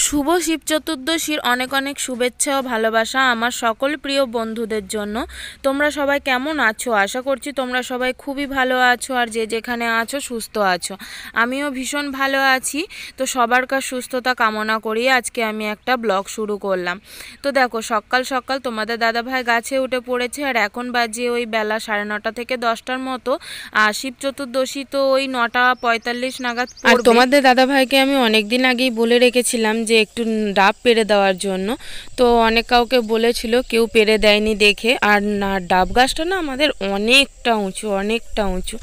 শুভ শিব চতুর্দশীর অনেক অনেক শুভেচ্ছা ও ভালোবাসা আমার সকল প্রিয় বন্ধুদের জন্য। তোমরা সবাই কেমন আছো? আশা করছি তোমরা সবাই খুবই ভালো আছো, আর যে যেখানে আছো সুস্থ আছো। আমিও ভীষণ ভালো আছি। তো সবার সুস্থতা কামনা করি আজকে আমি একটা ব্লগ শুরু করলাম। তো দেখো, সকাল সকাল তোমাদের দাদাভাই গাছে উঠে পড়েছে, আর এখন বাজে ওই বেলা 9:30 থেকে 10টার মতো। আর শিব চতুর্দশী তো ওই 9:45 নাগাদ। আর তোমাদের দাদাভাইকে আমি অনেক দিন আগেই বলে রেখেছিলাম যে একটু ডাব পেড়ে দেওয়ার জন্য। তো অনেক কাউকে বলেছিল, কেউ পেড়ে দেয়নি দেখে। আর না, ডাব গাছটা না আমাদের অনেকটা উঁচু, অনেকটা উঁচু,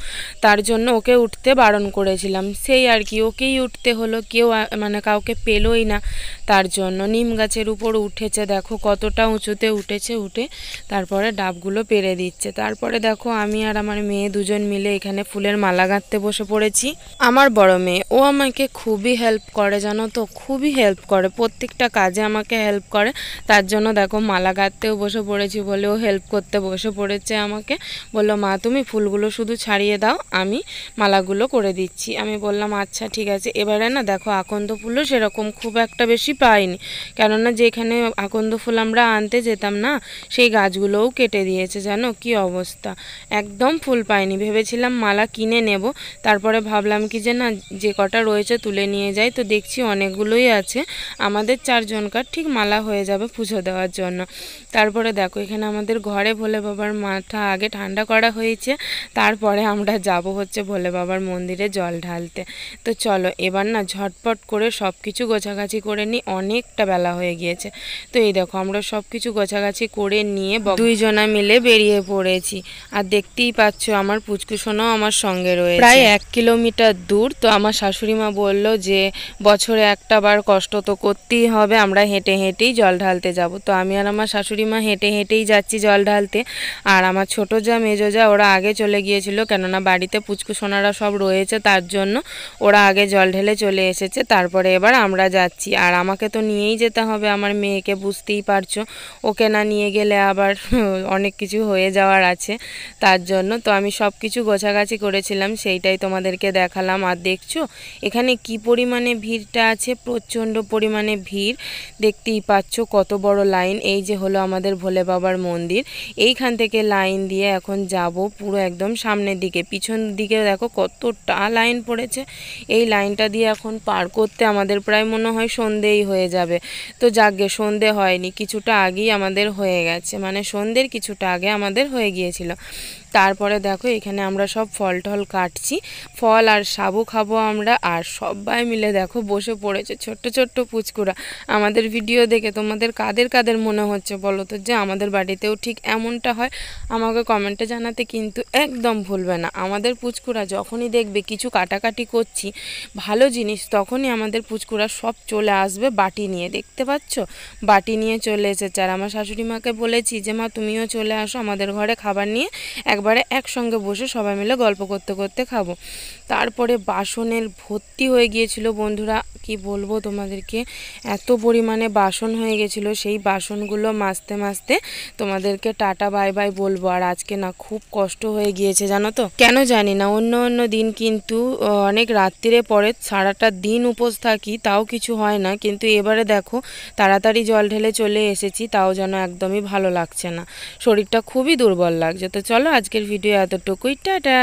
তার জন্য ওকে উঠতে বারণ করেছিলাম। সেই আর কি, ওকেই উঠতে হলো, কেউ মানে কাউকে পেলোই না। তার জন্য নিম গাছের উপর উঠেছে, দেখো কতটা উঁচুতে উঠেছে। উঠে তারপরে ডাবগুলো পেড়ে দিচ্ছে। তারপরে দেখো, আমি আর আমার মেয়ে দুজন মিলে এখানে ফুলের মালা গাঁথতে বসে পড়েছি। আমার বড় মেয়ে, ও আমাকে খুবই হেল্প করে, জানো তো, খুবই হেল্প করে, প্রত্যেকটা কাজে আমাকে হেল্প করে। তার জন্য দেখো মালা গাঁথতেও বসে পড়েছি বলে ও হেল্প করতে বসে পড়েছে আমাকে। বললো, মা তুমি ফুলগুলো শুধু ছাড়িয়ে দাও, আমি মালাগুলো করে দিচ্ছি। আমি বললাম আচ্ছা ঠিক আছে। এবারে না দেখো, আকন্দ ফুলও সেরকম খুব একটা বেশি পাইনি, কেননা যেখানে আকন্দ ফুল আমরা আনতে যেতাম না, সেই গাছগুলোও কেটে দিয়েছে। জানো কি অবস্থা, একদম ফুল পাইনি। ভেবেছিলাম মালা কিনে নেব, তারপরে ভাবলাম কি যে না, যে কটা রয়েছে তুলে নিয়ে যাই। তো দেখছি অনেকগুলোই আছে, আমাদের 4 জনকার ঠিক মালা হয়ে যাবে পুজো দেওয়ার জন্য। তারপরে দেখো, এখানে আমাদের ঘরে ভোলে বাবার মাথা আগে ঠান্ডা করা হয়েছে, তারপরে আমরা যাব হচ্ছে ভোলে বাবার মন্দিরে জল ঢালতে। তো চলো এবার না ঝটপট করে সব কিছু গোছাগাছি করে নিই, অনেকটা বেলা হয়ে গিয়েছে। তো এই দেখো, আমরা সব কিছু গোছাগাছি করে নিয়ে 2 জনা মিলে বেরিয়ে পড়েছি। আর দেখতেই পাচ্ছ আমার পুচকুসোনাও আমার সঙ্গে রয়েছে, প্রায় 1 কিলোমিটার দূর। তো আমার শাশুড়ি মা বললো যে বছরে একটা বার কষ্ট তো করতেই হবে, আমরা হেঁটে হেঁটেই জল ঢালতে যাব। তো আমি আর আমার শাশুড়ি মা হেঁটে হেঁটেই যাচ্ছি জল ঢালতে। আর আমার ছোটো যা মেজো যা ওরা আগে চলে গিয়েছিল, কেননা বাড়িতে পুচকুসোনারা সব রয়েছে, তার জন্য ওরা আগে জল ঢেলে চলে এসেছে। তারপরে এবার আমরা যাচ্ছি। আর আমাকে তো নিয়েই যেতে হবে আমার মেয়েকে, বুঝতেই পারছো, ওকে না নিয়ে গেলে আবার অনেক কিছু হয়ে যাওয়ার আছে, তার জন্য। তো আমি সব কিছু গোছাগাছি করেছিলাম, সেইটাই তোমাদেরকে দেখালাম। আর দেখছো এখানে কি পরিমাণে ভিড়টা আছে, প্রচণ্ড পরিমাণে ভিড়, দেখতেই পাচ্ছ কত বড় লাইন। এই যে হলো আমাদের ভোলে বাবার মন্দির, এইখান থেকে লাইন দিয়ে এখন যাব পুরো একদম সামনের দিকে। পিছন দিকে দেখো কতটা লাইন পড়েছে, এই লাইনটা দিয়ে এখন পার করতে আমাদের প্রায় মনে হয় সন্ধেই হয়ে যাবে। তো যাকগে, সন্ধে হয়নি, কিছুটা আগেই আমাদের হয়ে গেছে, মানে সন্ধ্যের কিছুটা আগে আমাদের হয়ে গিয়েছিল। তারপরে দেখো, এখানে আমরা সব ফল টল কাটছি, ফল আর সাবু খাবো আমরা। আর সবাই মিলে দেখো বসে পড়েছে, ছোট্ট ছোট্ট পুচকুরা। আমাদের ভিডিও দেখে তোমাদের কাদের কাদের মনে হচ্ছে বলো তো, যে আমাদের বাড়িতেও ঠিক এমনটা হয়? আমাকে কমেন্টে জানাতে কিন্তু একদম ভুলবে না। আমাদের পুচকুরা যখনই দেখবে কিছু কাটাকাটি করছি ভালো জিনিস, তখনই আমাদের পুচকুরা সব চলে আসবে বাটি নিয়ে। দেখতে পাচ্ছ, বাটি নিয়ে চলে এসেছে। আর আমার শাশুড়ি মাকে বলেছি যে মা তুমিও চলে আসো আমাদের ঘরে খাবার নিয়ে, একবারে একসঙ্গে বসে সবাই মিলে গল্প করতে করতে খাবো। তারপরে বাসনের ভর্তি হয়ে গিয়েছিল বন্ধুরা, কি বলবো তোমাদেরকে, এত পরিমাণে বাসন হয়ে গেছিলো। সেই বাসনগুলো মাজতে মাজতে তোমাদেরকে টাটা বাই বাই বলবো। আর আজকে না খুব কষ্ট হয়ে গিয়েছে, জানো তো, কেন জানি না। অন্য অন্য দিন কিন্তু অনেক রাত্রিরে পরে সারাটা দিন উপোস থাকি, তাও কিছু হয় না, কিন্তু এবারে দেখো তাড়াতাড়ি জল ঢেলে চলে এসেছি, তাও যেন একদমই ভালো লাগছে না, শরীরটা খুবই দুর্বল লাগছে। তো চলো আজকের ভিডিও এতটুকুই, টাটা।